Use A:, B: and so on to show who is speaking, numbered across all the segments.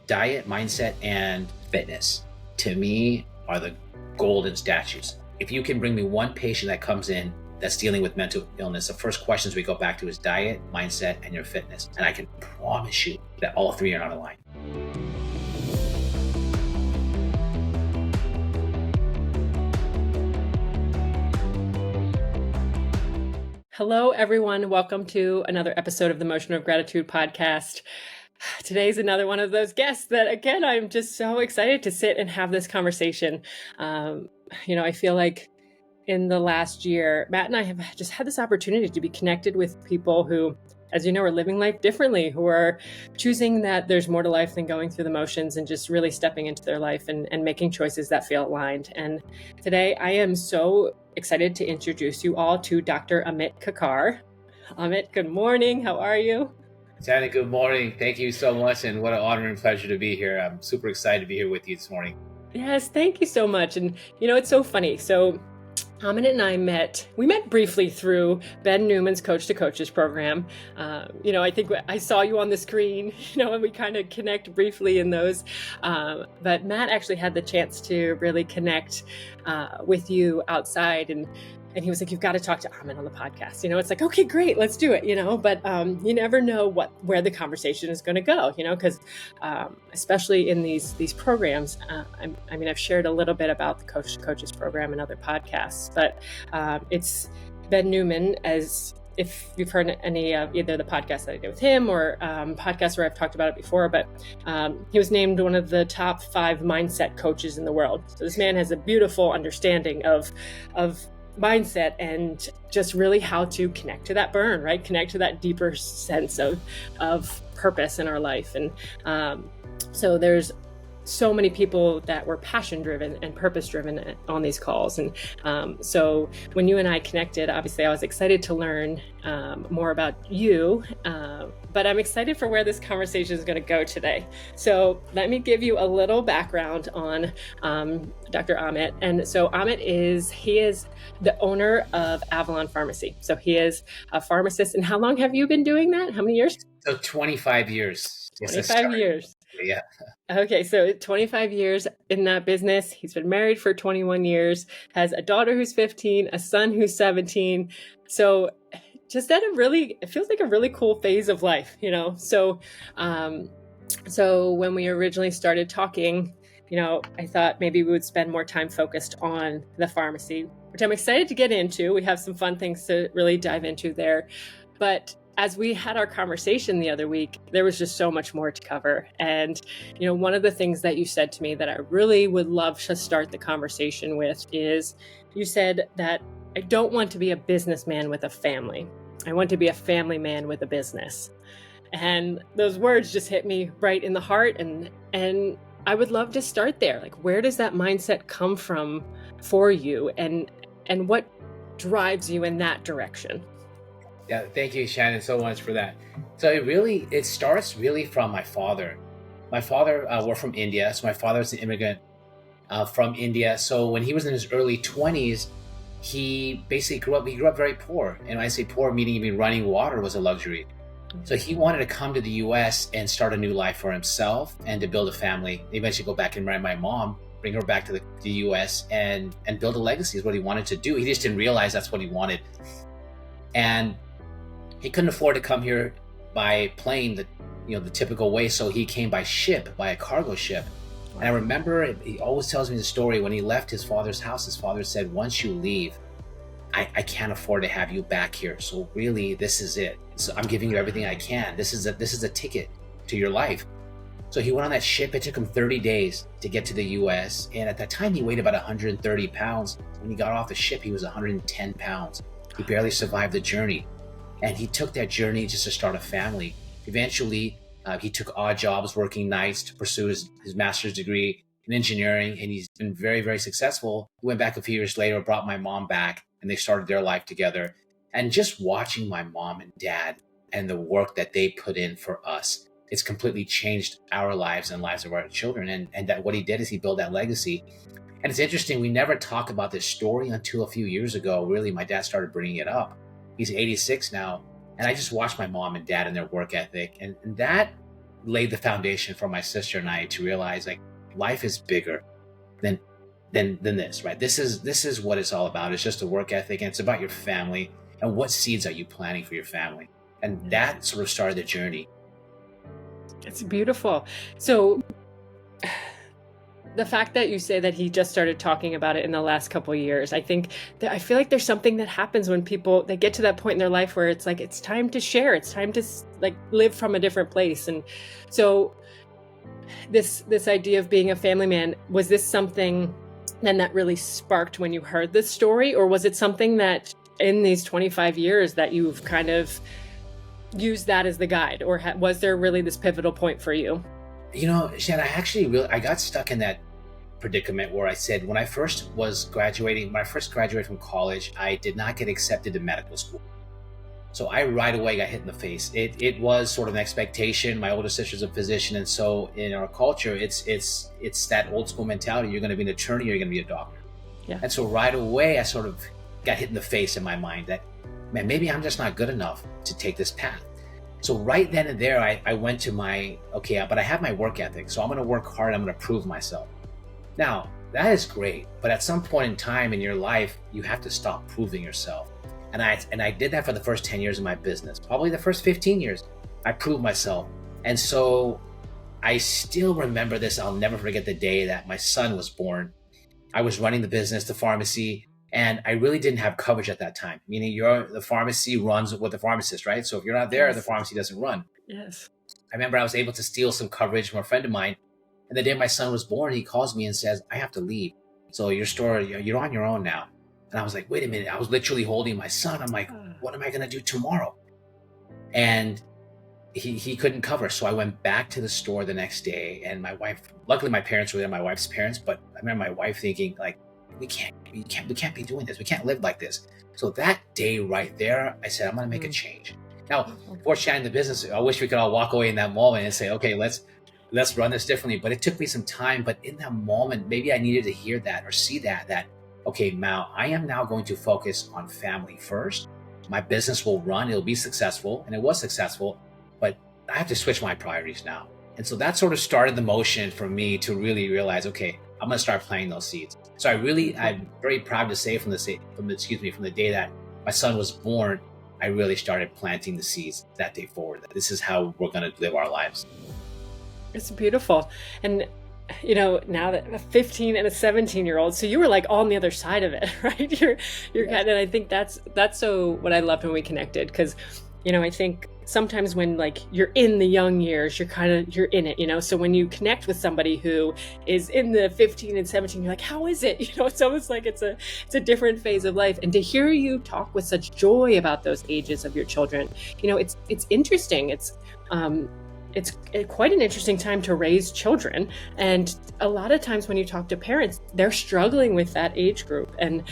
A: diet, mindset, and fitness, to me, are the golden statues. If you can bring me one patient that comes in that's dealing with mental illness, the first questions we go back to is diet, mindset, and your fitness. And I can promise you that all three are not aligned.
B: Hello, everyone. Welcome to another episode of the Motion of Gratitude podcast. Today's another one of those guests that, again, I'm just so excited to sit and have this conversation. I feel like in the last year, Matt and I have just had this opportunity to be connected with people who, as you know, are living life differently, who are choosing that there's more to life than going through the motions and just really stepping into their life and making choices that feel aligned. And today I am so excited to introduce you all to Dr. Amit Kakkar. Amit, good morning. How are you?
A: Shannon, good morning. Thank you so much. And what an honor and pleasure to be here. I'm super excited to be here with you this morning.
B: Yes, thank you so much. And, it's so funny. So Amit and I met briefly through Ben Newman's Coach to Coaches program. I think I saw you on the screen, and we kind of connect briefly in those. But Matt actually had the chance to really connect with you outside, and he was like, "You've got to talk to Amit on the podcast." It's like, okay, great, let's do it. But you never know where the conversation is going to go. Because especially in these programs, I've shared a little bit about the Coach to Coaches program in other podcasts, but it's Ben Newman, as if you've heard any of either the podcasts that I did with him or podcasts where I've talked about it before, but he was named one of the top 5 mindset coaches in the world. So this man has a beautiful understanding of mindset and just really how to connect to that burn, right? Connect to that deeper sense of purpose in our life. And so there's so many people that were passion driven and purpose driven on these calls. And so when you and I connected, obviously I was excited to learn more about you, but I'm excited for where this conversation is going to go today. So let me give you a little background on Dr. Amit. And so Amit is the owner of Avalon Pharmacy. So he is a pharmacist. And how long have you been doing that? How many years?
A: So 25 years.
B: 25 years.
A: Yeah.
B: Okay, so 25 years in that business. He's been married for 21 years, has a daughter who's 15, a son who's 17. So just it feels like a really cool phase of life, So, so when we originally started talking, I thought maybe we would spend more time focused on the pharmacy, which I'm excited to get into. We have some fun things to really dive into there. But as we had our conversation the other week, there was just so much more to cover. And, one of the things that you said to me that I really would love to start the conversation with is you said that I don't want to be a businessman with a family. I want to be a family man with a business. And those words just hit me right in the heart. And I would love to start there. Like, where does that mindset come from for you? And what drives you in that direction?
A: Yeah, thank you, Shannon, so much for that. So it starts really from my father. My father, we're from India, so my father was an immigrant from India. So when he was in his early 20s, he basically grew up very poor. And when I say poor, meaning even running water was a luxury. So he wanted to come to the U.S. and start a new life for himself and to build a family. Eventually go back and marry my mom, bring her back to the U.S. and build a legacy is what he wanted to do. He just didn't realize that's what he wanted. And he couldn't afford to come here by plane, the typical way. So he came by ship, by a cargo ship. And I remember he always tells me the story when he left his father's house. His father said, "Once you leave, I can't afford to have you back here. So really, this is it. So I'm giving you everything I can. This is a ticket to your life." So he went on that ship. It took him 30 days to get to the U.S. And at that time, he weighed about 130 pounds. When he got off the ship, he was 110 pounds. He barely survived the journey. And he took that journey just to start a family. Eventually, he took odd jobs working nights to pursue his master's degree in engineering, and he's been very, very successful. He went back a few years later, brought my mom back, and they started their life together. And just watching my mom and dad and the work that they put in for us, it's completely changed our lives and lives of our children. And that what he did is he built that legacy. And it's interesting, we never talked about this story until a few years ago. Really, my dad started bringing it up. He's 86 now. And I just watched my mom and dad and their work ethic. And that laid the foundation for my sister and I to realize like life is bigger than than this, right? This is what it's all about. It's just a work ethic, and it's about your family and what seeds are you planting for your family. And that sort of started the journey.
B: It's beautiful. So the fact that you say that he just started talking about it in the last couple of years, I think that I feel like there's something that happens when people, they get to that point in their life where it's like, it's time to share. It's time to like live from a different place. And so this idea of being a family man, was this something then that really sparked when you heard this story? Or was it something that in these 25 years that you've kind of used that as the guide? Or was there really this pivotal point for you?
A: You know, Shan, I got stuck in that predicament where I said when I first graduated from college, I did not get accepted to medical school. So I right away got hit in the face. It was sort of an expectation. My older sister's a physician, and so in our culture, it's that old school mentality. You're going to be an attorney, or you're going to be a doctor.
B: Yeah.
A: And so right away, I sort of got hit in the face in my mind that, man, maybe I'm just not good enough to take this path. So right then and there, I went to but I have my work ethic, so I'm going to work hard. I'm going to prove myself. Now, that is great, but at some point in time in your life, you have to stop proving yourself. And I did that for the first 10 years of my business. Probably the first 15 years, I proved myself. And so I still remember this. I'll never forget the day that my son was born. I was running the business, the pharmacy, and I really didn't have coverage at that time. Meaning the pharmacy runs with the pharmacist, right? So if you're not there,
B: Yes.
A: The pharmacy doesn't run.
B: Yes.
A: I remember I was able to steal some coverage from a friend of mine. And the day my son was born, he calls me and says, I have to leave. So you're on your own now. And I was like, wait a minute. I was literally holding my son. I'm like, what am I going to do tomorrow? And he couldn't cover. So I went back to the store the next day, and my wife, luckily my parents were there, my wife's parents, but I remember my wife thinking like, we can't be doing this. We can't live like this. So that day right there, I said, I'm going to make a change. Now, before Shannon the business, I wish we could all walk away in that moment and say, okay, let's run this differently. But it took me some time. But in that moment, maybe I needed to hear that or see that, okay, Mao, I am now going to focus on family first. My business will run. It'll be successful. And it was successful. But I have to switch my priorities now. And so that sort of started the motion for me to really realize, okay, I'm going to start planting those seeds. So I'm very proud to say from the day that my son was born, I really started planting the seeds that day forward. That this is how we're going to live our lives.
B: It's beautiful. And now that a 15 and a 17-year-old, so you were like on the other side of it, right? You're kind of, and I think that's so what I loved when we connected, because I think sometimes when like you're in the young years, you're in it, so when you connect with somebody who is in the 15 and 17, you're like, how is it? It's almost like it's a different phase of life. And to hear you talk with such joy about those ages of your children, it's interesting. It's quite an interesting time to raise children. And a lot of times when you talk to parents, they're struggling with that age group and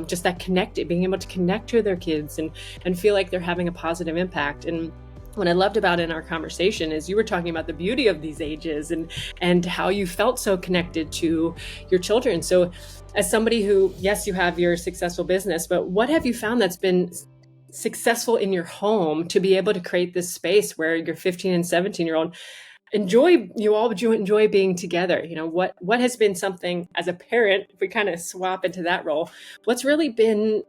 B: just that being able to connect to their kids and feel like they're having a positive impact. And what I loved about in our conversation is you were talking about the beauty of these ages and how you felt so connected to your children. So as somebody who, yes, you have your successful business, but what have you found that's been successful in your home to be able to create this space where your 15 and 17-year-old enjoy being together? What has been something as a parent, if we kind of swap into that role, what's really been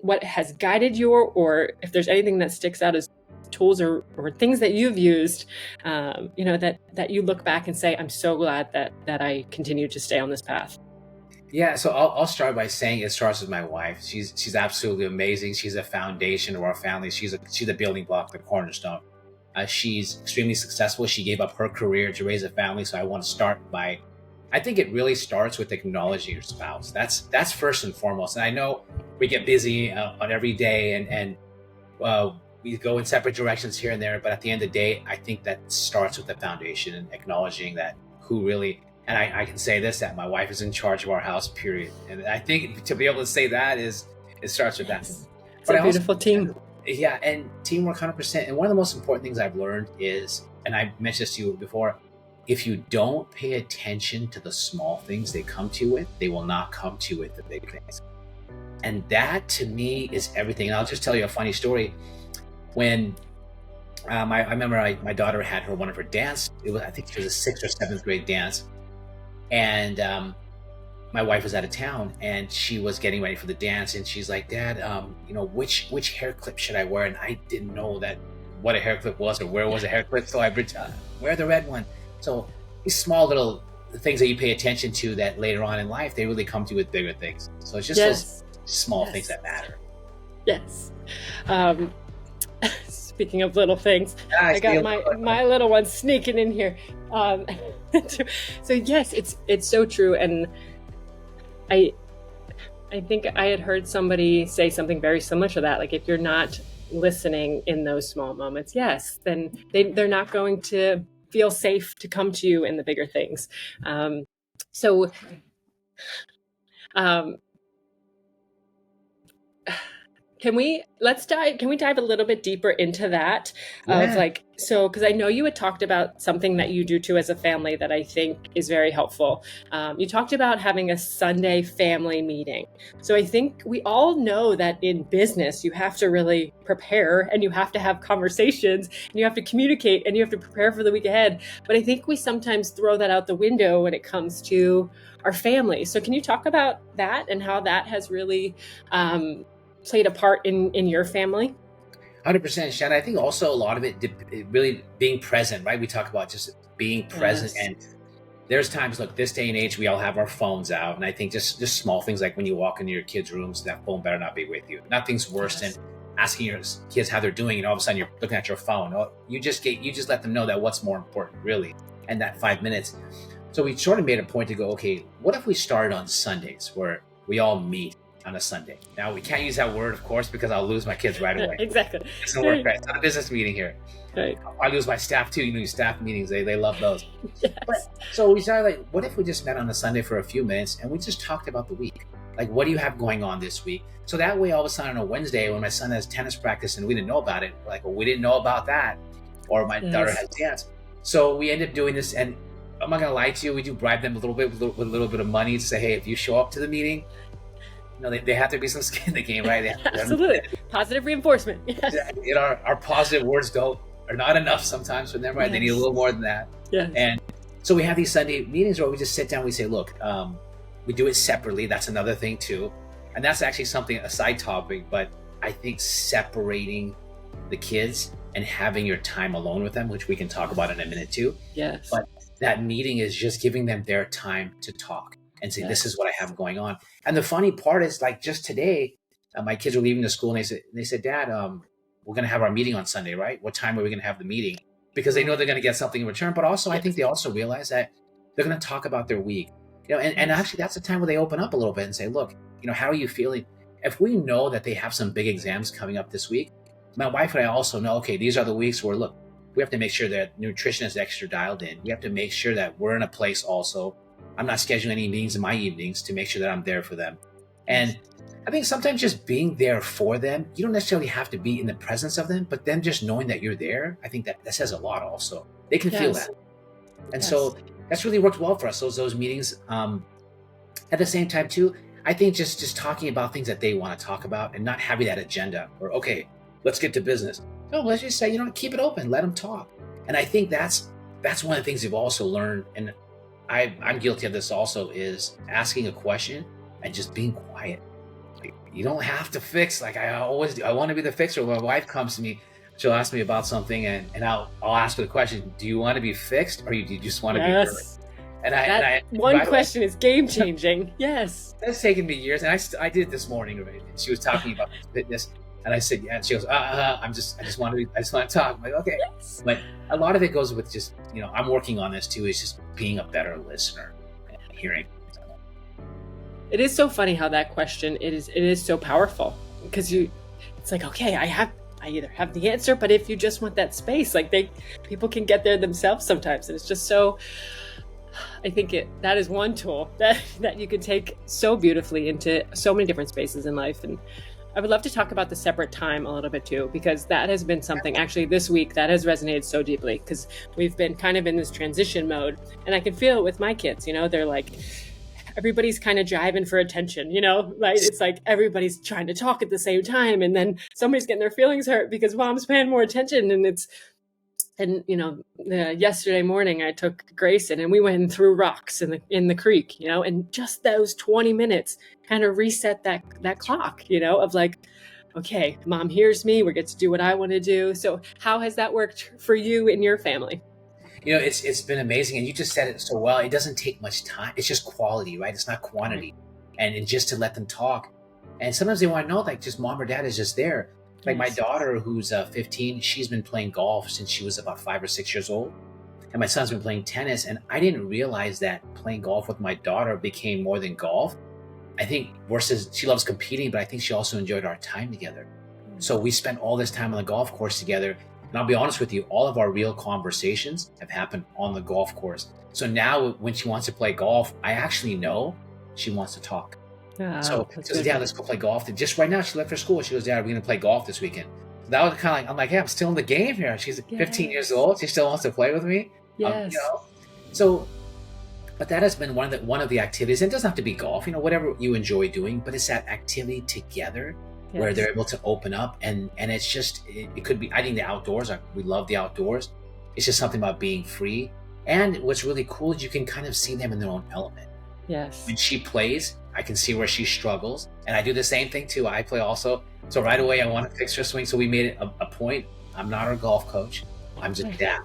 B: what has guided you, or if there's anything that sticks out as tools or things that you've used, that you look back and say, I'm so glad that I continue to stay on this path.
A: Yeah, so I'll start by saying it starts with my wife. She's absolutely amazing. She's a foundation of our family. She's a building block, the cornerstone. She's extremely successful. She gave up her career to raise a family. So I want to start by, I think it really starts with acknowledging your spouse. That's first and foremost. And I know we get busy on every day and we go in separate directions here and there. But at the end of the day, I think that starts with the foundation and acknowledging that who really. And I can say this, that my wife is in charge of our house, period. And I think to be able to say that it starts with that.
B: It's a beautiful team.
A: Yeah, and teamwork 100%. And one of the most important things I've learned is, and I mentioned this to you before, if you don't pay attention to the small things they come to you with, they will not come to you with the big things. And that to me is everything. And I'll just tell you a funny story. When I remember my daughter had one of her dance. I think she was a sixth or seventh grade dance, and my wife was out of town, and she was getting ready for the dance, and she's like, "Dad, which hair clip should I wear?" And I didn't know what a hair clip was or where was a hair clip, so I wear the red one. So these small little things that you pay attention to that later on in life, they really come to you with bigger things. So it's just those small things that matter.
B: Yes. Speaking of little things, I got my little one sneaking in here. So yes, it's so true. And I think I had heard somebody say something very similar to that. Like, if you're not listening in those small moments, yes, then they're not going to feel safe to come to you in the bigger things. Can we dive a little bit deeper into that? Because I know you had talked about something that you do too as a family that I think is very helpful. You talked about having a Sunday family meeting. So I think we all know that in business, you have to really prepare, and you have to have conversations, and you have to communicate, and you have to prepare for the week ahead. But I think we sometimes throw that out the window when it comes to our family. So can you talk about that and how that has really played a part in your family?
A: 100%, Shannon. I think also a lot of it really being present, right? We talk about just being present, and there's times, look, this day and age, we all have our phones out, and I think just small things like when you walk into your kids' rooms, that phone better not be with you. Nothing's worse than asking your kids how they're doing, and all of a sudden you're looking at your phone. You just let them know that what's more important, really, and that 5 minutes. So we sort of made a point to go, okay, what if we started on Sundays where we all meet on a Sunday? Now, we can't use that word, of course, because I'll lose my kids right away.
B: Exactly.
A: It's not work, right? It's not a business meeting here.
B: Right.
A: I lose my staff too. Your staff meetings, they love those.
B: Yes.
A: So we started like, what if we just met on a Sunday for a few minutes and we just talked about the week? Like, what do you have going on this week? So that way, all of a sudden on a Wednesday when my son has tennis practice and we didn't know about it, we're like, well, we didn't know about that. Or my daughter has dance. So we ended up doing this, and I'm not going to lie to you, we do bribe them a little bit with a little bit of money to say, hey, if you show up to the meeting, they have to be some skin in the game, right?
B: Absolutely. Positive reinforcement. Yes.
A: Our positive words are not enough sometimes for them, right? Yes. They need a little more than that.
B: Yes.
A: And so we have these Sunday meetings where we just sit down, we say, look, we do it separately. That's another thing too. And that's actually a side topic, but I think separating the kids and having your time alone with them, which we can talk about in a minute too.
B: Yes.
A: But that meeting is just giving them their time to talk and say, this is what I have going on. And the funny part is, like, just today, my kids were leaving the school, and they said, Dad, we're going to have our meeting on Sunday, right? What time are we going to have the meeting? Because they know they're going to get something in return. But also, I think they also realize that they're going to talk about their week. And actually, that's the time where they open up a little bit and say, look, how are you feeling? If we know that they have some big exams coming up this week, my wife and I also know, okay, these are the weeks where, look, we have to make sure that nutrition is extra dialed in. We have to make sure that we're in a place also. I'm not scheduling any meetings in my evenings to make sure that I'm there for them. And I think sometimes just being there for them, you don't necessarily have to be in the presence of them, but them just knowing that you're there, I think that says a lot also. They can feel that. And so that's really worked well for us, those meetings. At the same time too, I think just talking about things that they want to talk about and not having that agenda or, okay, let's get to business. No, let's just say, keep it open, let them talk. And I think that's one of the things we've also learned, and I'm guilty of this also, is asking a question and just being quiet. Like, you don't have to fix. Like I always do. I want to be the fixer. When my wife comes to me, she'll ask me about something, and I'll ask her the question: do you want to be fixed, or do you just want to be perfect? And
B: that one question is game changing. Yes,
A: that's taken me years, and I did it this morning. Right? She was talking about fitness, and I said, yeah. And she goes, I just want to talk. I'm like, okay. Yes. But a lot of it goes with just, I'm working on this too. Is just being a better listener and hearing.
B: It is so funny how that question, it is so powerful, because it's like, okay, I either have the answer, but if you just want that space, like people can get there themselves sometimes. And it's just so, I think that is one tool that you could take so beautifully into so many different spaces in life. And I would love to talk about the separate time a little bit too, because that has been something actually this week that has resonated so deeply, because we've been kind of in this transition mode, and I can feel it with my kids. They're like, everybody's kind of jiving for attention, right? It's like everybody's trying to talk at the same time, and then somebody's getting their feelings hurt because mom's paying more attention. And yesterday morning I took Grayson and we went and threw rocks in the creek, and just those 20 minutes kind of reset that clock, of like, okay, mom hears me, we get to do what I want to do. So how has that worked for you and your family?
A: It's been amazing, and you just said it so well. It doesn't take much time. It's just quality, right? It's not quantity, and just to let them talk. And sometimes they want to know, like, just mom or dad is just there. Like my daughter, who's 15, she's been playing golf since she was about 5 or 6 years old, and my son's been playing tennis. And I didn't realize that playing golf with my daughter became more than golf. I think versus she loves competing, but I think she also enjoyed our time together. So we spent all this time on the golf course together. And I'll be honest with you, all of our real conversations have happened on the golf course. So now when she wants to play golf, I actually know she wants to talk. So she goes, Dad, let's go play golf. And just right now, she left for school. She goes, Dad, we're going to play golf this weekend. So that was kind of like, I'm like, yeah, I'm still in the game here. She's 15 years old. She still wants to play with me.
B: Yes.
A: So, but that has been one of the activities. And it doesn't have to be golf, whatever you enjoy doing, but it's that activity together where they're able to open up. And it's just, it could be, I think the outdoors, we love the outdoors. It's just something about being free. And what's really cool is you can kind of see them in their own element.
B: Yes.
A: When she plays, I can see where she struggles, and I do the same thing too. I play also, so right away I want to fix her swing. So we made it a point. I'm not her golf coach. I'm just dad.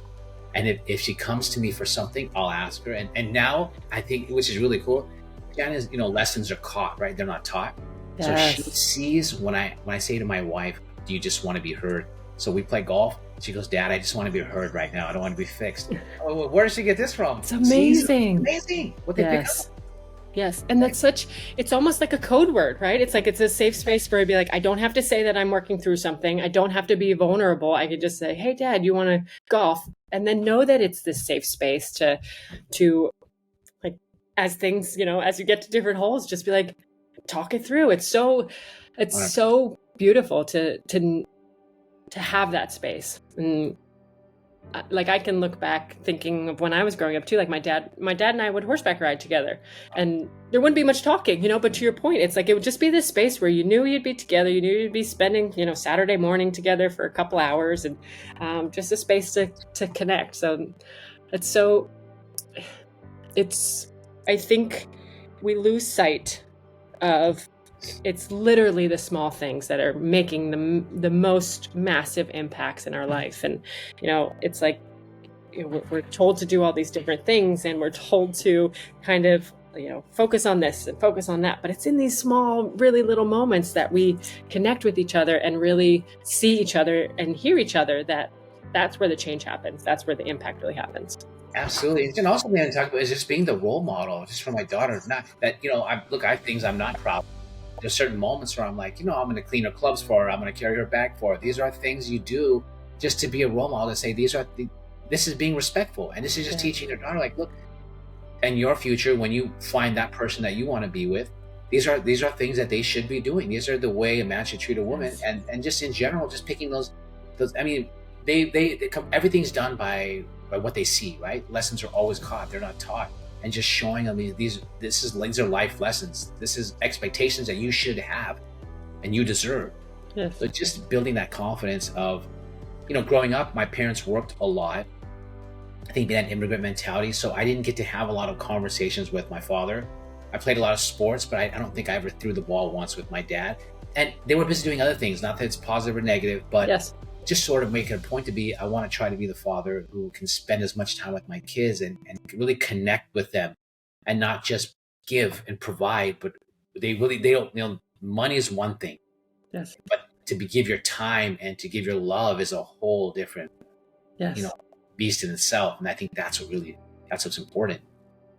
A: And if she comes to me for something, I'll ask her. And now I think, which is really cool, Janice, lessons are caught, right? They're not taught.
B: Yes.
A: So she sees when I say to my wife, "Do you just want to be heard?" So we play golf. She goes, "Dad, I just want to be heard right now. I don't want to be fixed." Oh, well, where did she get this from?
B: It's amazing.
A: Amazing. What they pick up.
B: Yes. And it's almost like a code word, right? It's like, it's a safe space for her to be like, I don't have to say that I'm working through something. I don't have to be vulnerable. I could just say, hey, Dad, you want to golf? And then know that it's this safe space to like, as things, as you get to different holes, just be like, talk it through. It's so beautiful to have that space. And like, I can look back thinking of when I was growing up too, like my dad and I would horseback ride together, and there wouldn't be much talking, but to your point, it's like, it would just be this space where you knew you'd be together, you knew you'd be spending, Saturday morning together for a couple hours, and just a space to connect. So I think we lose sight of, it's literally the small things that are making the most massive impacts in our life. And, it's like, we're told to do all these different things, and we're told to kind of, focus on this and focus on that. But it's in these small, really little moments that we connect with each other and really see each other and hear each other, that's where the change happens. That's where the impact really happens.
A: Absolutely. And also, man, talk about is just being the role model, just for my daughter. Not that, I have things I'm not proud of. There's certain moments where I'm like, I'm going to clean her clubs for her. I'm going to carry her bag for her. These are things you do just to be a role model, to say this is being respectful. And this is just teaching your daughter, like, look, in your future, when you find that person that you want to be with, these are things that they should be doing. These are the way a man should treat a woman. And just in general, just picking those, I mean, they come, everything's done by what they see, right? Lessons are always caught. They're not taught. And just showing them these are life lessons. This is expectations that you should have and you deserve.
B: Yes.
A: So just building that confidence of, growing up, my parents worked a lot. I think they had an immigrant mentality. So I didn't get to have a lot of conversations with my father. I played a lot of sports, but I don't think I ever threw the ball once with my dad. And they were busy doing other things. Not that it's positive or negative, but just sort of making a point to be, I want to try to be the father who can spend as much time with my kids and really connect with them, and not just give and provide, but they don't, money is one thing.
B: Yes.
A: But to give your time and to give your love is a whole different, beast in itself. And I think that's what's important.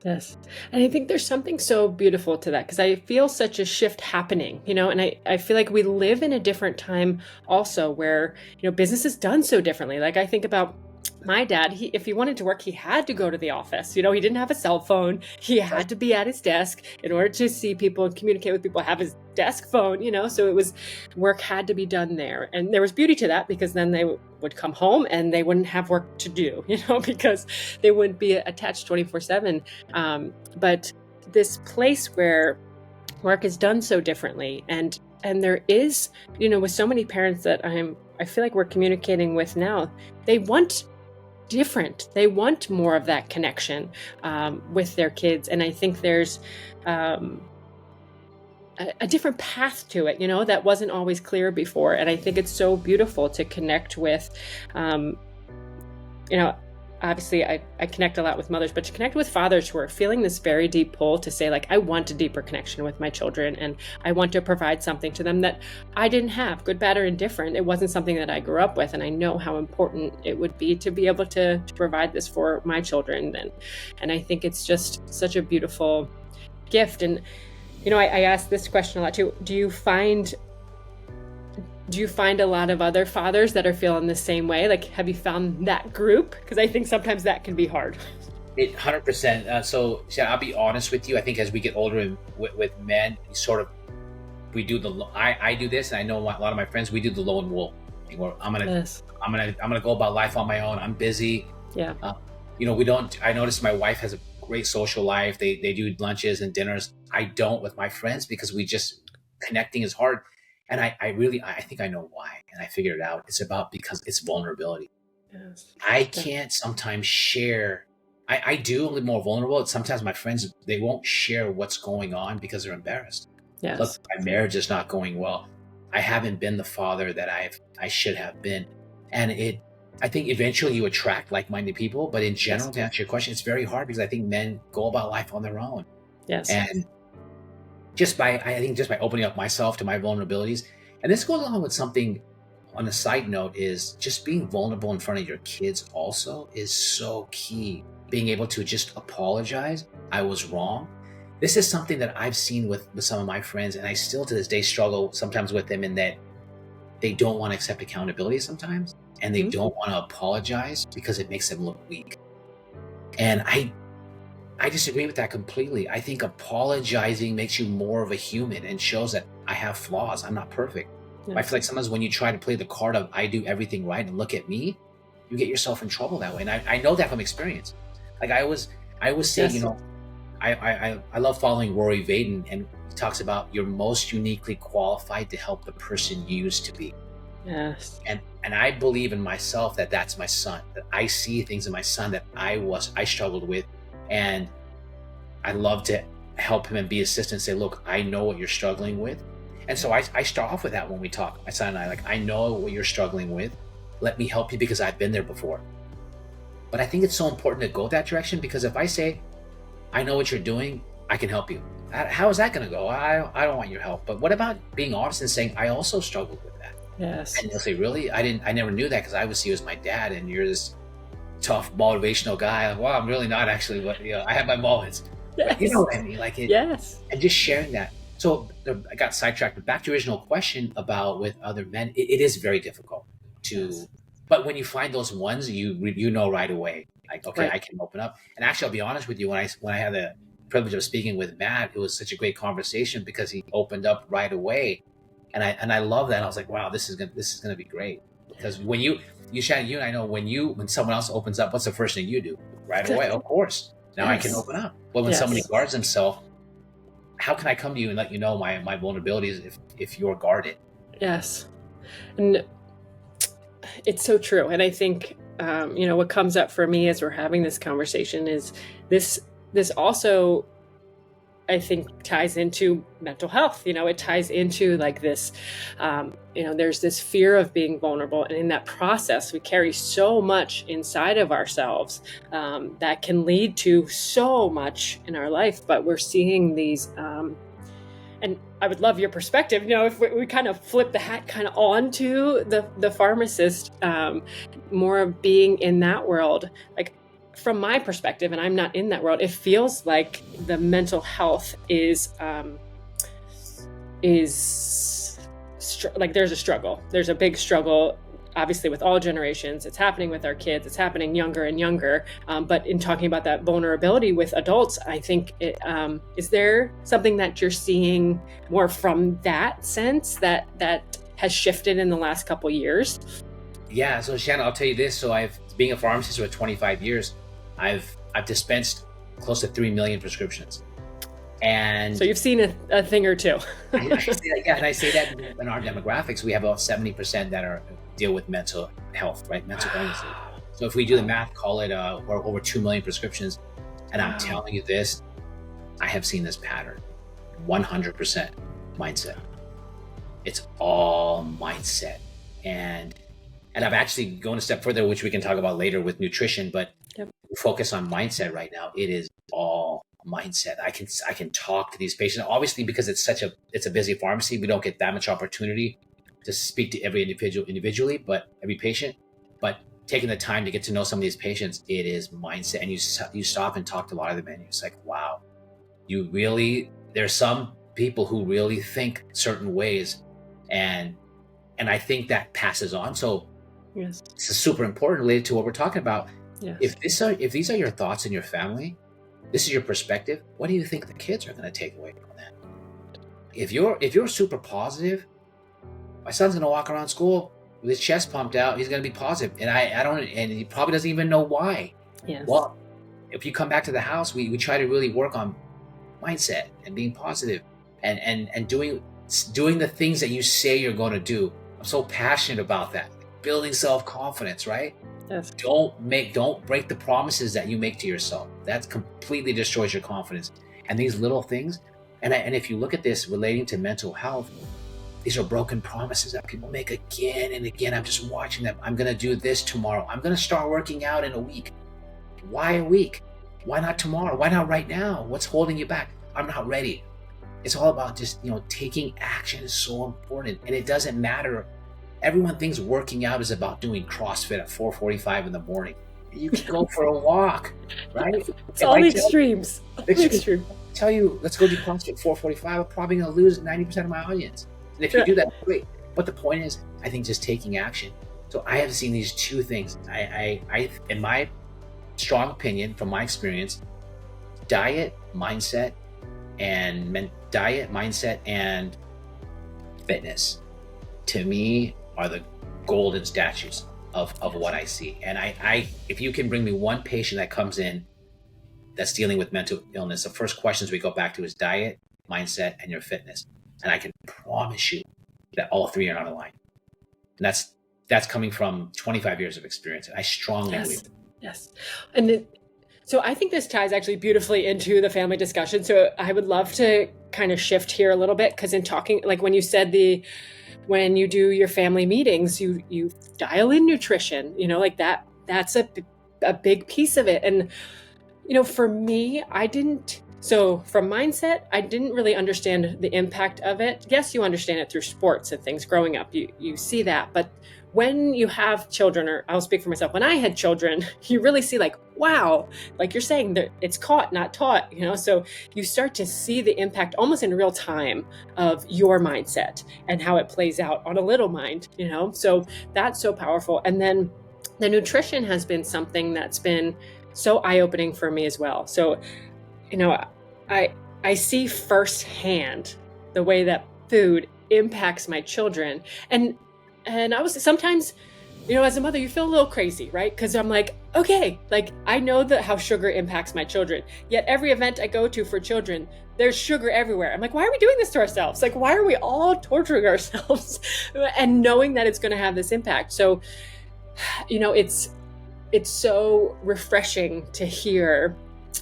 B: Yes. And I think there's something so beautiful to that, because I feel such a shift happening, and I feel like we live in a different time also where, business is done so differently. Like, I think about my dad, if he wanted to work, he had to go to the office. He didn't have a cell phone. He had to be at his desk in order to see people and communicate with people, have his desk phone, so it was, work had to be done there. And there was beauty to that, because then they would come home and they wouldn't have work to do, because they wouldn't be attached 24/7. But this place where work is done so differently, and there is, with so many parents that I feel like we're communicating with now, they want different. They want more of that connection with their kids, and I think there's a different path to it, that wasn't always clear before. And I think it's so beautiful to connect with, obviously I connect a lot with mothers, but to connect with fathers who are feeling this very deep pull to say, like, I want a deeper connection with my children, and I want to provide something to them that I didn't have, good, bad, or indifferent. It wasn't something that I grew up with, and I know how important it would be to be able to provide this for my children. And I think it's just such a beautiful gift. And I ask this question a lot too. Do you find a lot of other fathers that are feeling the same way? Like, have you found that group? Because I think sometimes that can be hard.
A: 100%. So I'll be honest with you. I think as we get older with men, we do I do this, and I know a lot of my friends, we do the lone wolf thing, where I'm gonna go about life on my own. I'm busy.
B: Yeah.
A: I noticed my wife has a great social life. They do lunches and dinners. I don't with my friends, because connecting is hard. And I think I know why. And I figured it out. It's because it's vulnerability.
B: Yes.
A: I can't sometimes share. I do a little more vulnerable. Sometimes my friends, they won't share what's going on because they're embarrassed.
B: Yes.
A: Look, my marriage is not going well. I haven't been the father that I should have been. And I think eventually you attract like-minded people. But in general, to answer your question, it's very hard, because I think men go about life on their own.
B: Yes.
A: And just by opening up myself to my vulnerabilities. And this goes along with something on a side note, is just being vulnerable in front of your kids also is so key. Being able to just apologize. I was wrong. This is something that I've seen with some of my friends, and I still to this day struggle sometimes with them, in that they don't want to accept accountability sometimes, and they don't want to apologize because it makes them look weak. And I disagree with that completely. I think apologizing makes you more of a human and shows that I have flaws. I'm not perfect. Yes. I feel like sometimes when you try to play the card of I do everything right and look at me, you get yourself in trouble that way. And I know that from experience. Like I always say,
B: yes.
A: I love following Rory Vaden, and he talks about you're most uniquely qualified to help the person you used to be.
B: Yes.
A: And I believe in myself that that's my son, that I see things in my son that I struggled with. And I love to help him and be assistant and say, look, I know what you're struggling with. And so I start off with that when we talk, my son and I, like, I know what you're struggling with. Let me help you because I've been there before. But I think it's so important to go that direction, because if I say, I know what you're doing, I can help you. How is that going to go? I don't want your help. But what about being honest and saying, I also struggled with that?
B: Yes.
A: And they'll say, really? I never knew that, because I would see you as my dad, and you're this tough motivational guy. Like, well, I'm really not actually, but I have my moments.
B: Yes.
A: But you know what I mean? Like
B: yes.
A: And just sharing that. So I got sidetracked, but back to your original question about with other men, it is very difficult to, yes. But when you find those ones, you know right away, like, okay, right. I can open up. And actually, I'll be honest with you, when I had the privilege of speaking with Matt, it was such a great conversation because he opened up right away. And I love that. I was like, wow, this is gonna be great. Because when Shannon, you and I know when someone else opens up, what's the first thing you do? Right away, of course. Now yes. I can open up. But when yes. somebody guards himself, how can I come to you and let you know my vulnerabilities if you're guarded?
B: Yes. And it's so true. And I think, what comes up for me as we're having this conversation is this also, I think, ties into mental health. It ties into like this, there's this fear of being vulnerable. And in that process, we carry so much inside of ourselves that can lead to so much in our life. But we're seeing these, and I would love your perspective, if we kind of flip the hat kind of onto the pharmacist, more of being in that world, like, from my perspective, and I'm not in that world, it feels like the mental health is like there's a struggle. There's a big struggle, obviously, with all generations. It's happening with our kids. It's happening younger and younger. But in talking about that vulnerability with adults, I think, is there something that you're seeing more from that sense that has shifted in the last couple of years?
A: Yeah. So Shannon, I'll tell you this. So being a pharmacist for 25 years, I've dispensed close to 3 million prescriptions. And
B: So you've seen a thing or two.
A: I say that, yeah, and I say that in our demographics, we have about 70% that deal with mental health, right? Mental illness. So if we do the math, call it or over 2 million prescriptions. And I'm telling you this, I have seen this pattern, 100% mindset. It's all mindset. And I've actually gone a step further, which we can talk about later with nutrition, but focus on mindset right now. It is all mindset. I can talk to these patients, obviously, because it's a busy pharmacy. We don't get that much opportunity to speak to every individual individually, but every patient. But taking the time to get to know some of these patients, it is mindset. And you stop and talk to a lot of them, and it's like, wow, there's some people who really think certain ways, and I think that passes on. So
B: yes,
A: this is super important related to what we're talking about.
B: Yes.
A: If these are your thoughts in your family, this is your perspective, what do you think the kids are going to take away from that? If you're super positive, my son's going to walk around school with his chest pumped out. He's going to be positive, and I don't, and he probably doesn't even know why.
B: Yes.
A: Well, if you come back to the house, we try to really work on mindset and being positive, and doing the things that you say you're going to do. I'm so passionate about that. Building self-confidence, right?
B: Yes.
A: Don't break the promises that you make to yourself. That completely destroys your confidence. And these little things, and if you look at this relating to mental health, these are broken promises that people make again and again. I'm just watching them. I'm going to do this tomorrow. I'm going to start working out in a week. Why a week? Why not tomorrow? Why not right now? What's holding you back? I'm not ready. It's all about just, taking action is so important. And it doesn't matter. Everyone thinks working out is about doing CrossFit at 4:45 in the morning. You can go for a walk, right?
B: It's all the extremes.
A: Tell you, let's go do CrossFit at 4:45. I'm probably going to lose 90% of my audience. And if you do that, great. But the point is, I think just taking action. So I have seen these two things. I in my strong opinion, from my experience, diet, mindset, and fitness, to me, are the golden statues of what I see. And I if you can bring me one patient that comes in that's dealing with mental illness, the first questions we go back to is diet, mindset, and your fitness. And I can promise you that all three are not aligned. And that's coming from 25 years of experience. I strongly believe.
B: Yes. And so I think this ties actually beautifully into the family discussion. So I would love to kind of shift here a little bit, because in talking, like when you said when you do your family meetings, you dial in nutrition, like that's a big piece of it. And, for me, so from mindset, I didn't really understand the impact of it. Yes, you understand it through sports and things growing up. You see that. But when you have children, or I'll speak for myself, when I had children, you really see like, wow, like you're saying that it's caught, not taught, so you start to see the impact almost in real time of your mindset and how it plays out on a little mind, so that's so powerful. And then the nutrition has been something that's been so eye-opening for me as well. So, I see firsthand the way that food impacts my children. And I was sometimes, as a mother, you feel a little crazy, right? Because I'm like, okay, like I know how sugar impacts my children. Yet every event I go to for children, there's sugar everywhere. I'm like, why are we doing this to ourselves? Like, why are we all torturing ourselves and knowing that it's going to have this impact? So, it's so refreshing to hear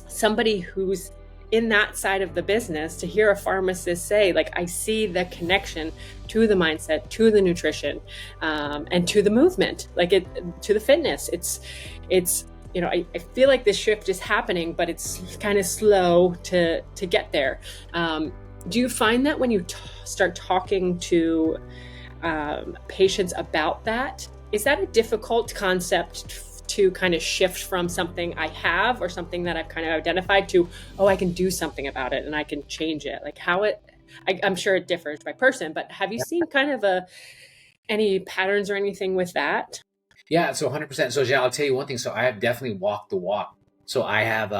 B: somebody who's in that side of the business, to hear a pharmacist say, like, I see the connection to the mindset, to the nutrition, and to the movement, to the fitness. It's I feel like this shift is happening, but it's kind of slow to get there. Do you find that when you start talking to patients about that, is that a difficult concept to kind of shift from something I have or something that I've kind of identified to, I can do something about it and I can change it? Like I'm sure it differs by person, but have you seen kind of any patterns or anything with that?
A: Yeah, so 100%. So Jan, I'll tell you one thing. So I have definitely walked the walk. So I have,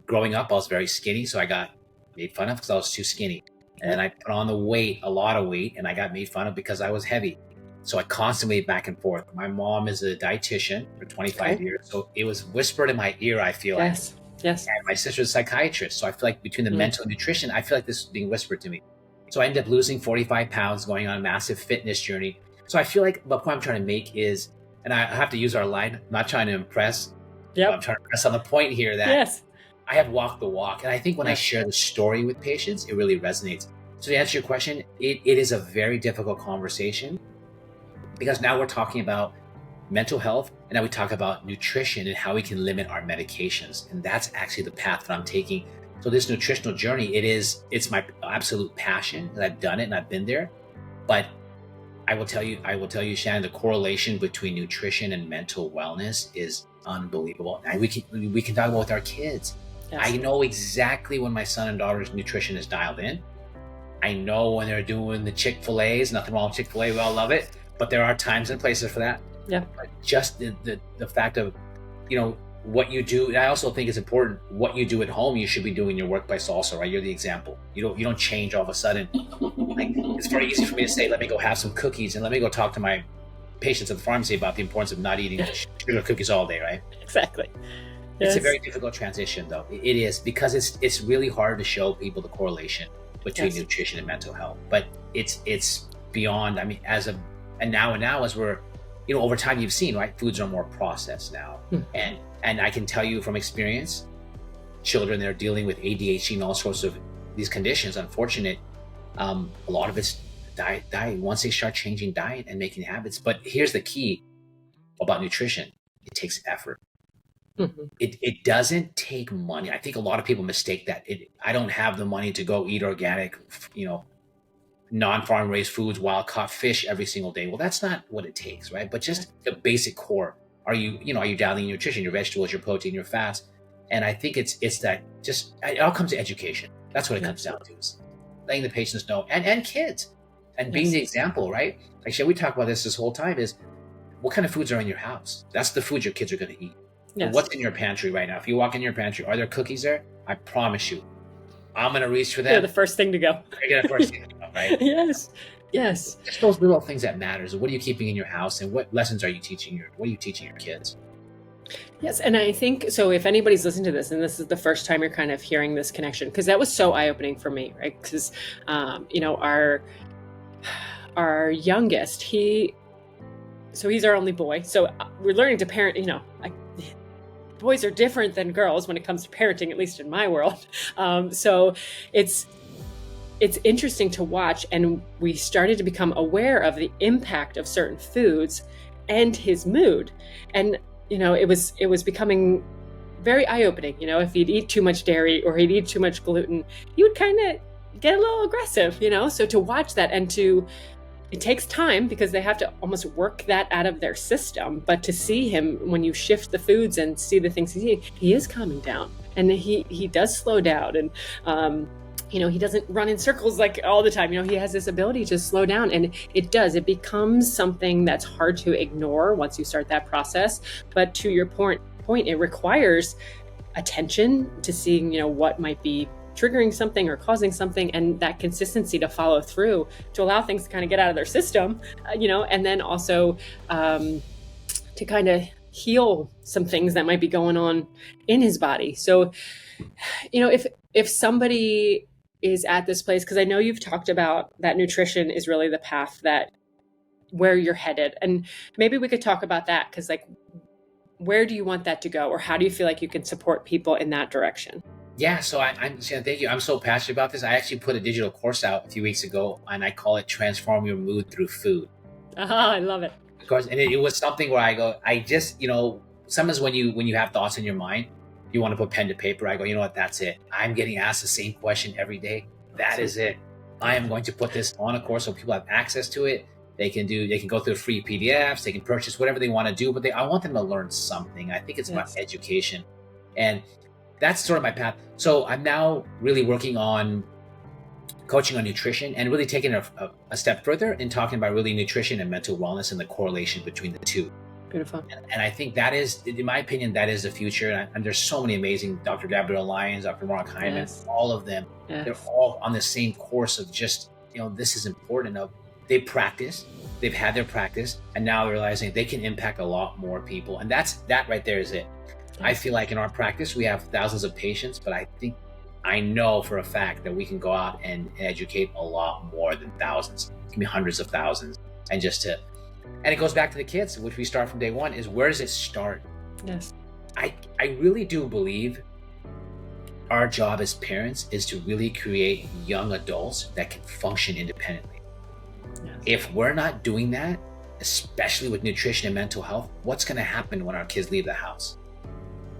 A: growing up, I was very skinny. So I got made fun of because I was too skinny. And then I put on a lot of weight, and I got made fun of because I was heavy. So I constantly back and forth. My mom is a dietitian for 25 years. So it was whispered in my ear, I feel like,
B: Yes.
A: And my sister's a psychiatrist. So I feel like between the mental and nutrition, I feel like this is being whispered to me. So I ended up losing 45 pounds, going on a massive fitness journey. So I feel like the point I'm trying to make is, and I have to use our line, I'm not trying to impress.
B: Yep.
A: I'm trying to press on the point here that
B: Yes.
A: I have walked the walk. And I think when I share the story with patients, it really resonates. So to answer your question, it is a very difficult conversation because now we're talking about mental health, and now we talk about nutrition and how we can limit our medications. And that's actually the path that I'm taking. So this nutritional journey, it's my absolute passion, and I've done it and I've been there. But I will tell you, Shannon, the correlation between nutrition and mental wellness is unbelievable. And we can talk about with our kids. Yes. I know exactly when my son and daughter's nutrition is dialed in. I know when they're doing the Chick-fil-A's, nothing wrong with Chick-fil-A, we all love it, but there are times and places for that.
B: Yeah.
A: But just the fact of, what you do. I also think it's important what you do at home, you should be doing in your workplace also, right? You're the example. You don't change all of a sudden. Like, it's very easy for me to say, let me go have some cookies and let me go talk to my patients at the pharmacy about the importance of not eating sugar cookies all day, right?
B: Exactly.
A: It's a very difficult transition, though. It is, because it's really hard to show people the correlation between nutrition and mental health. But it's beyond. I mean, as we're, over time, you've seen, right? Foods are more processed now, and I can tell you from experience, children that are dealing with ADHD and all sorts of these conditions, unfortunate, a lot of it's diet. Once they start changing diet and making habits. But here's the key about nutrition: it takes effort. Mm-hmm. It doesn't take money. I think a lot of people mistake that. I don't have the money to go eat organic, non-farm raised foods, wild caught fish every single day. Well, that's not what it takes, right? But just the basic core. Are you dialing your nutrition, your vegetables, your protein, your fats? And I think it's that it all comes to education. That's what it comes down to, is letting the patients know, and kids, and being the example, right? Actually, we talk about this whole time, is what kind of foods are in your house? That's the foods your kids are going to eat. Yes. What's in your pantry right now? If you walk in your pantry, are there cookies there? I promise you, I'm going to reach for them.
B: They're the first thing to go.
A: They're the first thing to go, right?
B: Yes.
A: Just those little things that matters. What are you keeping in your house, and what lessons are you teaching what are you teaching your kids?
B: Yes, and I think, so if anybody's listening to this, and this is the first time you're kind of hearing this connection, because that was so eye-opening for me, right? Because, our youngest, he's our only boy. So we're learning to parent, boys are different than girls when it comes to parenting, at least in my world. So it's interesting to watch, and we started to become aware of the impact of certain foods and his mood. And, it was becoming very eye-opening. If he'd eat too much dairy or he'd eat too much gluten, he would kind of get a little aggressive, so to watch that, and it takes time because they have to almost work that out of their system. But to see him, when you shift the foods and see the things he's eating, he is calming down, and he does slow down, and he doesn't run in circles like all the time. He has this ability to slow down, and it becomes something that's hard to ignore once you start that process. But to your point, it requires attention to seeing, what might be triggering something or causing something, and that consistency to follow through to allow things to kind of get out of their system, and then also to kind of heal some things that might be going on in his body. So, if somebody is at this place, because I know you've talked about that nutrition is really the path that where you're headed, and maybe we could talk about that, because where do you want that to go, or how do you feel like you can support people in that direction?
A: Yeah, so thank you. I'm so passionate about this. I actually put a digital course out a few weeks ago, and I call it Transform Your Mood Through Food.
B: I love it.
A: Of course, and it was something where sometimes when you have thoughts in your mind, you want to put pen to paper. I go, you know what, that's it. I'm getting asked the same question every day. That is it. I am going to put this on a course so people have access to it. They can go through free PDFs, they can purchase whatever they want to do, but I want them to learn something. I think it's about education. And that's sort of my path. So I'm now really working on coaching on nutrition, and really taking a step further in talking about really nutrition and mental wellness and the correlation between the two.
B: Beautiful.
A: And I think that is, in my opinion, that is the future. And there's so many amazing, Dr. Gabrielle Lyons, Dr. Mark Hyman, all of them. Yes. They're all on the same course of just, this is important. They've had their practice, and now they're realizing they can impact a lot more people. And that right there is it. I feel like in our practice, we have thousands of patients, but I know for a fact that we can go out and educate a lot more than thousands. It can be hundreds of thousands. And it goes back to the kids, which we start from day one, is where does it start?
B: Yes.
A: I really do believe our job as parents is to really create young adults that can function independently. Yes. If we're not doing that, especially with nutrition and mental health, what's going to happen when our kids leave the house?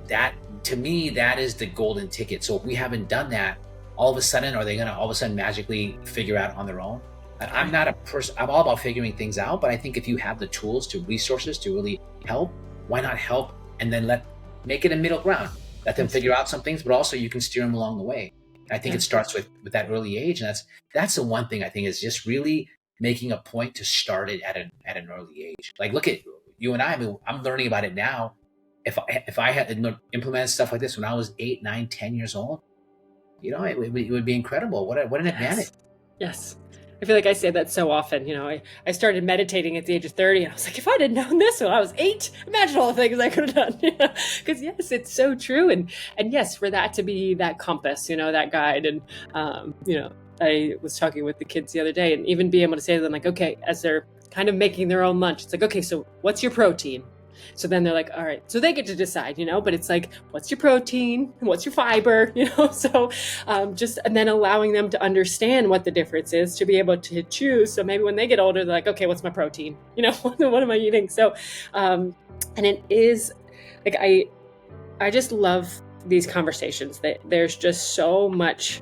A: That, to me, that is the golden ticket. So if we haven't done that, all of a sudden, are they going to all of a sudden magically figure out on their own? I'm not a person, I'm all about figuring things out, but I think if you have the tools resources to really help, why not help and then make it a middle ground? Let them figure out some things, but also you can steer them along the way. I think it starts with that early age. And that's the one thing I think is just really making a point to start it at an early age. Like, look at you and I mean, I'm learning about it now. If I had implemented stuff like this when I was 8, 9, 10 years old, it would be incredible. What an advantage.
B: Yes. I feel like I say that so often. I started meditating at the age of 30, and I was like, if I'd have known this when I was 8, imagine all the things I could have done. Because yes, it's so true. And yes, for that to be that compass, that guide. And, I was talking with the kids the other day, and even being able to say to them, like, okay, as they're kind of making their own lunch, it's like, okay, so what's your protein? So then they're like, all right, so they get to decide, but it's like, what's your protein? What's your fiber? So and then allowing them to understand what the difference is to be able to choose. So maybe when they get older, they're like, okay, what's my protein? What am I eating? So, and it is like, I just love these conversations. There's just so much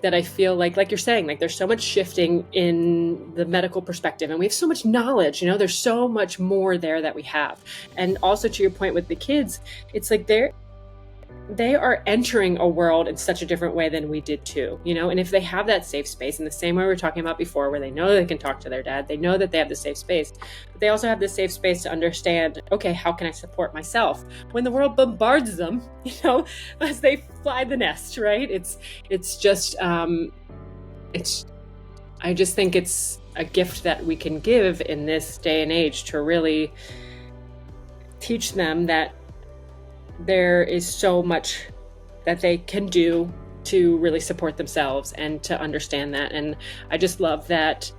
B: that I feel like you're saying, like there's so much shifting in the medical perspective, and we have so much knowledge, there's so much more there that we have. And also to your point with the kids, it's like they are entering a world in such a different way than we did too, and if they have that safe space in the same way we were talking about before, where they know they can talk to their dad, they know that they have the safe space, but they also have the safe space to understand, okay, how can I support myself when the world bombards them, as they fly the nest, right? It's just, I just think it's a gift that we can give in this day and age to really teach them that there is so much that they can do to really support themselves and to understand that. And I just love that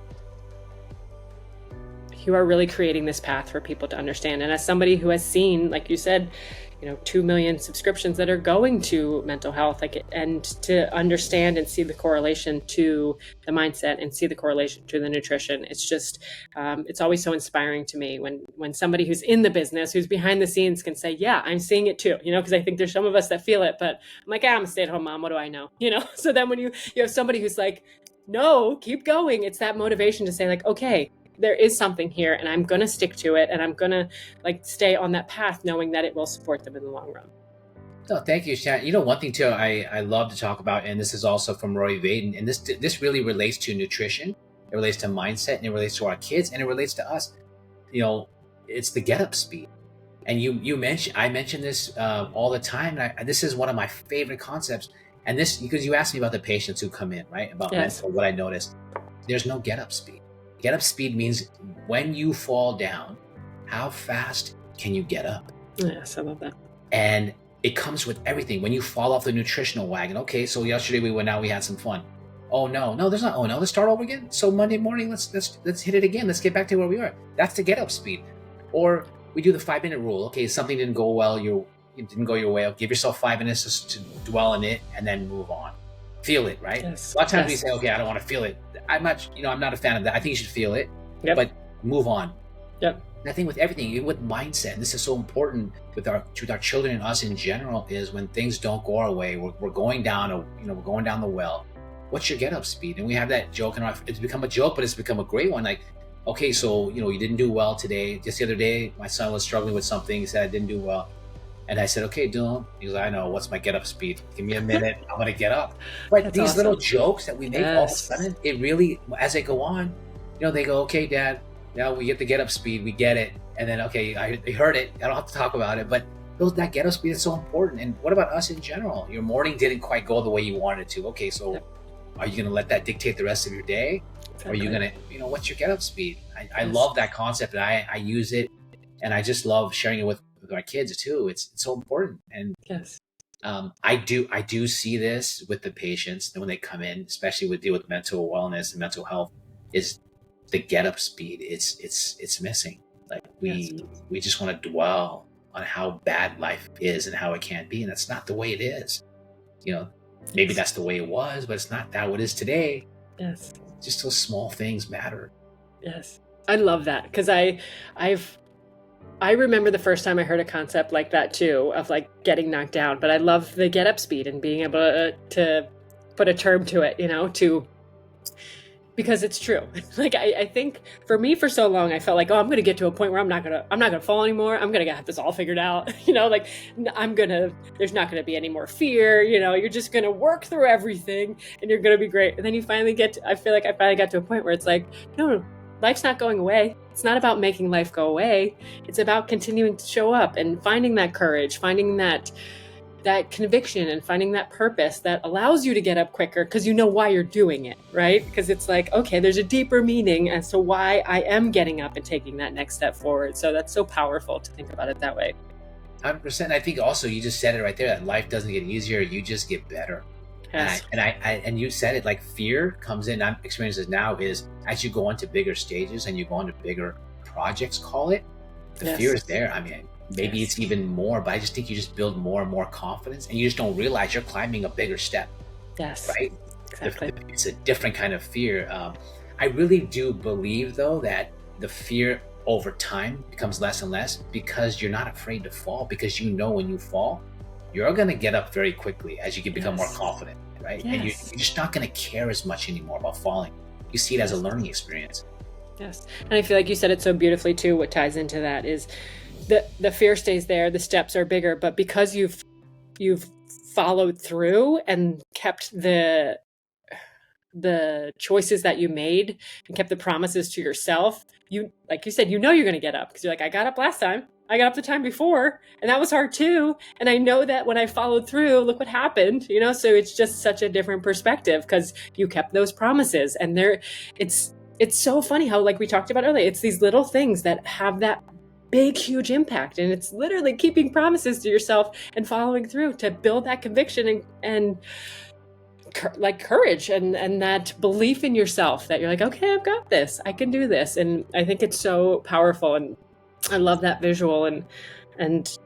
B: you are really creating this path for people to understand. And as somebody who has seen, like you said, 2 million subscriptions that are going to mental health, and to understand and see the correlation to the mindset and see the correlation to the nutrition. It's just, it's always so inspiring to me when somebody who's in the business, who's behind the scenes, can say, yeah, I'm seeing it too, because I think there's some of us that feel it, but I'm like, I'm a stay-at-home mom. What do I know? So then when you have somebody who's like, no, keep going. It's that motivation to say like, okay, there is something here, and I'm going to stick to it, and I'm going to stay on that path, knowing that it will support them in the long run.
A: No, thank you, Shannon. One thing too, I love to talk about, and this is also from Roy Vaden, and this really relates to nutrition, it relates to mindset, and it relates to our kids, and it relates to us. It's the get up speed. And I mention this all the time. And this is one of my favorite concepts. And this, because you asked me about the patients who come in, right? About mental, what I noticed. There's no get up speed. Get up speed means when you fall down, how fast can you get up?
B: Yes, I love that.
A: And it comes with everything. When you fall off the nutritional wagon, okay, so yesterday we went out, we had some fun. Oh no, there's not. Oh no, let's start over again. So Monday morning, let's hit it again. Let's get back to where we are. That's the get up speed. Or we do the 5-minute rule. Okay, something didn't go well. It didn't go your way. Give yourself 5 minutes just to dwell on it and then move on. Feel it, right?
B: Yes.
A: A lot of times we say, okay, I don't want to feel it. I'm not a fan of that. I think you should feel it, but move on.
B: Yep.
A: And I think with everything, even with mindset, and this is so important with our children and us in general, is when things don't go our way, we're going down, we're going down the well. What's your get up speed? And we have that joke, and it's become a joke, but it's become a great one. Like, okay, so you didn't do well today. Just the other day, my son was struggling with something. He said I didn't do well. And I said, okay, Dylan. He goes, I know. What's my get up speed? Give me a minute. I'm going to get up. But
B: That's
A: these
B: awesome.
A: little jokes that we make all of a sudden, it really, as they go on, they go, okay, Dad, now we get the get up speed. We get it. And then, okay, I heard it. I don't have to talk about it. But that get up speed is so important. And what about us in general? Your morning didn't quite go the way you wanted it to. Okay, so are you going to let that dictate the rest of your day? Exactly. Or are you going to, what's your get up speed? I love that concept, and I use it. And I just love sharing it with with our kids too. It's so important. And
B: Yes.
A: I do see this with the patients when they come in, especially with deal with mental wellness and mental health, is the get up speed. It's missing. Like
B: Yes.
A: we just want to dwell on how bad life is and how it can be, and that's not the way it is. You know, maybe that's the way it was, but it's not that what it is today.
B: Yes.
A: Just those small things matter.
B: Yes. I love that because I remember the first time I heard a concept like that too, of like getting knocked down. But I love the get up speed and being able to put a term to it, because it's true. Like I think for me for so long, I felt like, oh, I'm going to get to a point where I'm not going to fall anymore. I'm going to have this all figured out. Like there's not going to be any more fear. You're just going to work through everything and you're going to be great. And then you finally I feel like I finally got to a point where it's like, no, life's not going away. It's not about making life go away. It's about continuing to show up and finding that courage, finding that conviction and finding that purpose that allows you to get up quicker because you know why you're doing it, right? Because it's like, okay, there's a deeper meaning as to why I am getting up and taking that next step forward. So that's so powerful to think about it that way.
A: 100%. I think also you just said it right there, that life doesn't get easier, you just get better. Yes. And you said it, like fear comes in. I'm experiencing this now is as you go into bigger stages and you go into bigger projects, call it, the fear is there. I mean, maybe it's even more, but I just think you just build more and more confidence and you just don't realize you're climbing a bigger step.
B: Yes.
A: Right?
B: Exactly.
A: It's a different kind of fear. I really do believe though that the fear over time becomes less and less because you're not afraid to fall, because when you fall, you're going to get up very quickly as you can become more confident, right? And you're just not going to care as much anymore about falling. You see it as a learning experience.
B: Yes. And I feel like you said it so beautifully too. What ties into that is the fear stays there, the steps are bigger, but because you've followed through and kept the choices that you made and kept the promises to yourself, like you said, you're going to get up because you're like, I got up last time. I got up the time before and that was hard too. And I know that when I followed through, look what happened, so it's just such a different perspective because you kept those promises. And it's so funny how, like we talked about earlier, it's these little things that have that big, huge impact. And it's literally keeping promises to yourself and following through to build that conviction and like courage and that belief in yourself that you're like, okay, I've got this, I can do this. And I think it's so powerful. And I love that visual and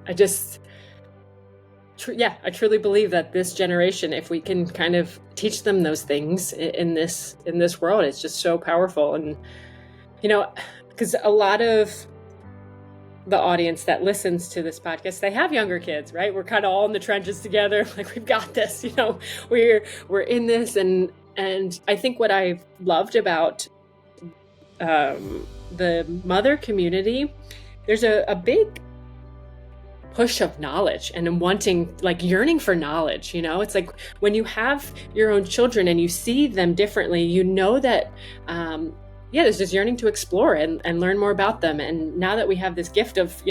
B: I just, I truly believe that this generation, if we can kind of teach them those things in this world, it's just so powerful. And, because a lot of the audience that listens to this podcast, they have younger kids, right? We're kind of all in the trenches together. Like, we've got this, we're in this. And I think what I've loved about, the mother community, there's a big push of knowledge and wanting, like yearning for knowledge. It's like when you have your own children and you see them differently, that there's this yearning to explore and learn more about them. And now that we have this gift of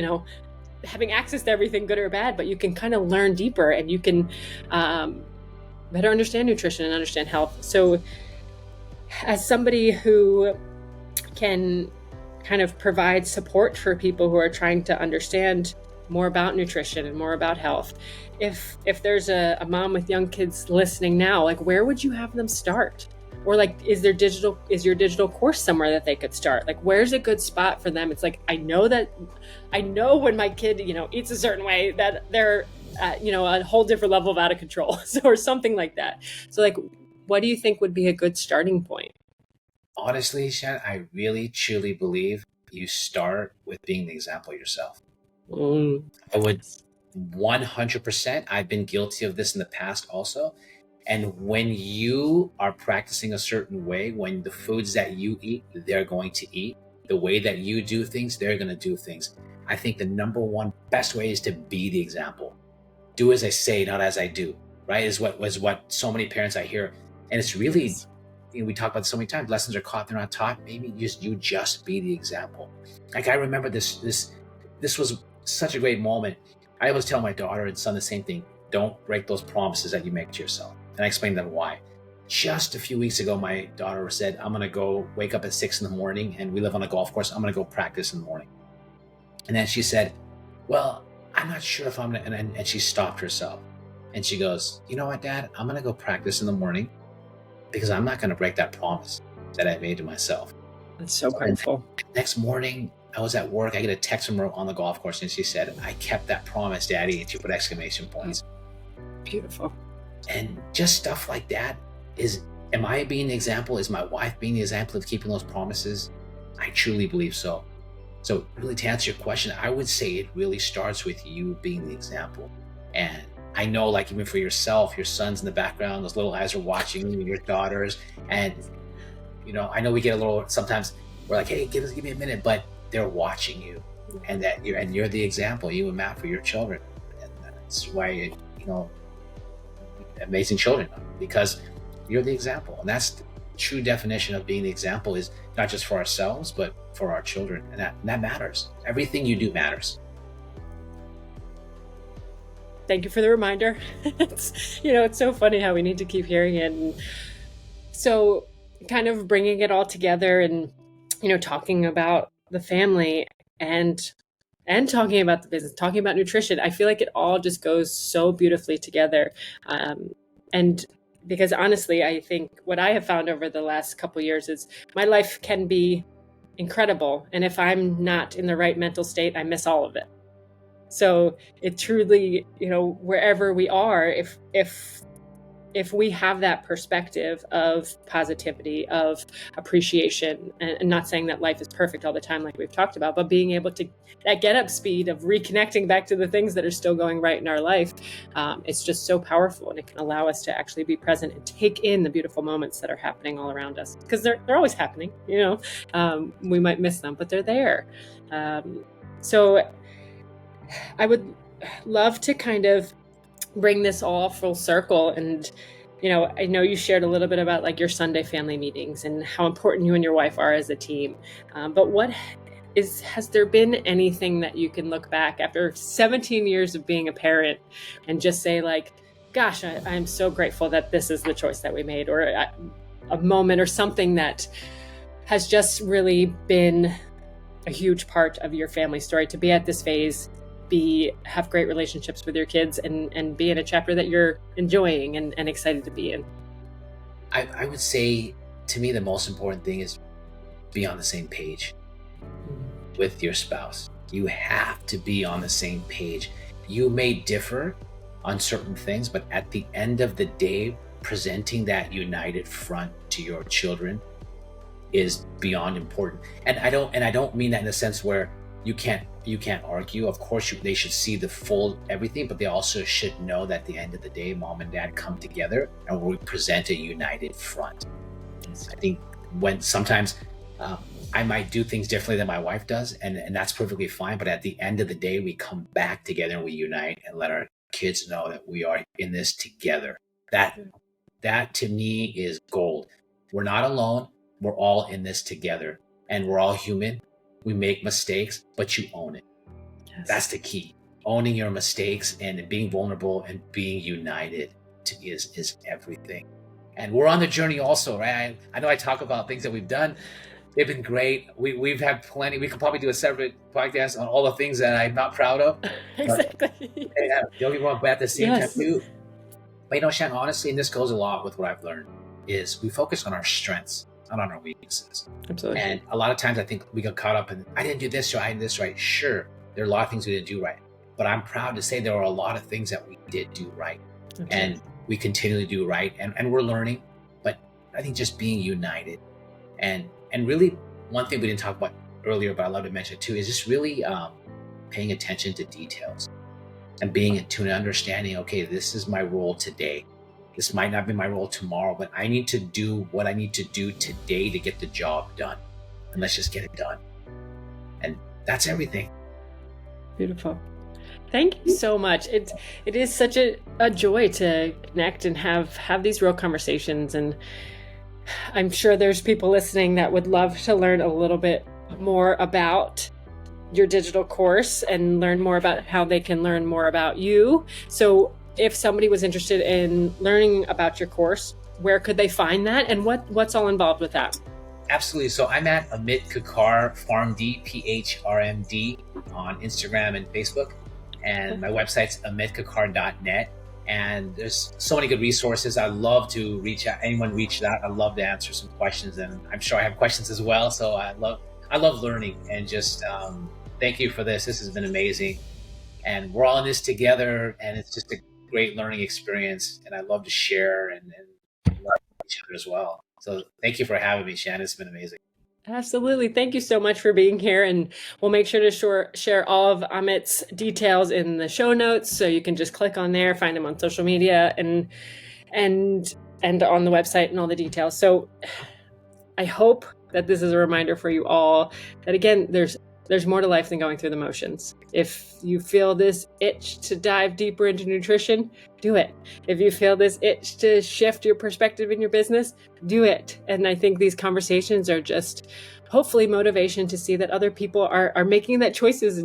B: having access to everything, good or bad, but you can kind of learn deeper and you can better understand nutrition and understand health. So as somebody who can kind of provide support for people who are trying to understand more about nutrition and more about health, if there's a mom with young kids listening now, like where would you have them start? Or like, is your digital course somewhere that they could start? Like, where's a good spot for them? It's like, I know when my kid, eats a certain way that they're, a whole different level of out of control, or something like that. So like, what do you think would be a good starting point?
A: Honestly, Shan, I really truly believe you start with being the example yourself. I would 100%. I've been guilty of this in the past also. And when you are practicing a certain way, when the foods that you eat, they're going to eat, the way that you do things, they're going to do things. I think the number one best way is to be the example. Do as I say, not as I do, right? Is what so many parents I hear. And it's really, we talk about this so many times, lessons are caught, they're not taught. Maybe you just be the example. Like I remember this was such a great moment. I always tell my daughter and son the same thing. Don't break those promises that you make to yourself. And I explained them why. Just a few weeks ago, my daughter said, I'm going to go wake up at 6 a.m. and we live on a golf course. I'm going to go practice in the morning. And then she said, well, I'm not sure if I'm gonna, and she stopped herself. And she goes, you know what, Dad, I'm gonna go practice in the morning because I'm not gonna break that promise that I made to myself.
B: That's so
A: And
B: powerful.
A: next morning, I was at work. I get a text from her on the golf course, and she said, I kept that promise, Daddy. And she put exclamation points.
B: Beautiful.
A: And just stuff like that am I being the example? Is my wife being the example of keeping those promises? I truly believe so. So really, to answer your question, I would say it really starts with you being the example. And I know, like, even for yourself, your son's in the background, those little eyes are watching you, your daughters. And, I know we get a little, sometimes we're like, hey, give me a minute, but they're watching you. And you're the example, you and Matt, for your children. And that's why, amazing children, because you're the example. And that's the true definition of being the example, is not just for ourselves, but for our children. And that matters. Everything you do matters.
B: Thank you for the reminder. It's so funny how we need to keep hearing it. And so kind of bringing it all together and, talking about the family and talking about the business, talking about nutrition. I feel like it all just goes so beautifully together. And because honestly, I think what I have found over the last couple of years is my life can be incredible. And if I'm not in the right mental state, I miss all of it. So it truly, wherever we are, if we have that perspective of positivity, of appreciation, and not saying that life is perfect all the time, like we've talked about, but being able to, that get up speed of reconnecting back to the things that are still going right in our life, it's just so powerful, and it can allow us to actually be present and take in the beautiful moments that are happening all around us, because they're always happening. We might miss them, but they're there. So I would love to kind of bring this all full circle. And, I know you shared a little bit about like your Sunday family meetings and how important you and your wife are as a team. But has there been anything that you can look back after 17 years of being a parent and just say like, gosh, I'm so grateful that this is the choice that we made, or a moment or something that has just really been a huge part of your family story to be at this phase, have great relationships with your kids, and be in a chapter that you're enjoying and excited to be in?
A: I would say, to me, the most important thing is be on the same page with your spouse. You have to be on the same page. You may differ on certain things, but at the end of the day, presenting that united front to your children is beyond important. And I don't mean that in a sense where you can't argue. Of course, they should see the full everything, but they also should know that at the end of the day, mom and dad come together and we present a united front. I think when sometimes I might do things differently than my wife does, and that's perfectly fine. But at the end of the day, we come back together and we unite and let our kids know that we are in this together. That to me is gold. We're not alone. We're all in this together, and we're all human. We make mistakes, but you own it. Yes. That's the key. Owning your mistakes and being vulnerable and being united is everything. And we're on the journey also, right? I know I talk about things that we've done. They've been great. We've had plenty. We could probably do a separate podcast on all the things that I'm not proud of.
B: Exactly.
A: Don't get me wrong, but at the same time too. But Shannon, honestly, and this goes a lot with what I've learned, is we focus on our strengths, not on our weaknesses.
B: Absolutely.
A: And a lot of times I think we got caught up in, I didn't do this right, I did this right. Sure, there are a lot of things we didn't do right. But I'm proud to say there are a lot of things that we did do right. Okay. And we continually do right. And we're learning. But I think just being united. And really, one thing we didn't talk about earlier, but I love to mention it too, is just really paying attention to details. And being in tune and understanding, okay, this is my role today. This might not be my role tomorrow, but I need to do what I need to do today to get the job done. And let's just get it done. And that's everything.
B: Beautiful. Thank you so much. It is such a joy to connect and have these real conversations. And I'm sure there's people listening that would love to learn a little bit more about your digital course and learn more about how they can learn more about you. So if somebody was interested in learning about your course, where could they find that, and what's all involved with that?
A: Absolutely. So I'm at Amit Kakkar, PharmD, PHRMD on Instagram and Facebook. And my website's amitkakkar.net. And there's so many good resources. I'd love to reach out. Anyone reach out. I'd love to answer some questions. And I'm sure I have questions as well. So I love learning, and just thank you for this. This has been amazing. And we're all in this together, and it's just a great learning experience. And I love to share and learn from each other as well. So thank you for having me, Shannon. It's been amazing.
B: Absolutely. Thank you so much for being here. And we'll make sure to share all of Amit's details in the show notes. So you can just click on there, find him on social media and on the website and all the details. So I hope that this is a reminder for you all that, again, there's more to life than going through the motions. If you feel this itch to dive deeper into nutrition, do it. If you feel this itch to shift your perspective in your business, do it. And I think these conversations are just hopefully motivation to see that other people are making those choices.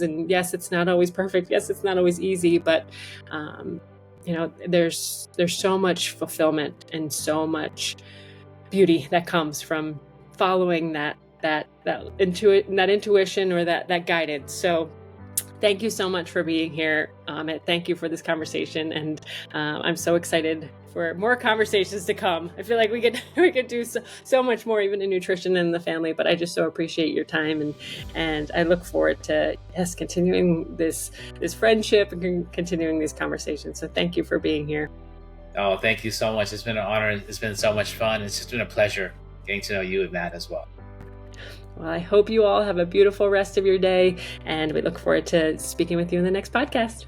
B: And yes, it's not always perfect. Yes, it's not always easy, but there's so much fulfillment and so much beauty that comes from following that intuition or that guidance. So thank you so much for being here, Amit. Thank you for this conversation. And I'm so excited for more conversations to come. I feel like we could do so much more, even in nutrition and the family, but I just so appreciate your time. And I look forward to continuing this friendship and continuing these conversations. So thank you for being here.
A: Oh, thank you so much. It's been an honor. It's been so much fun. It's just been a pleasure getting to know you and Matt as well.
B: Well, I hope you all have a beautiful rest of your day, and we look forward to speaking with you in the next podcast.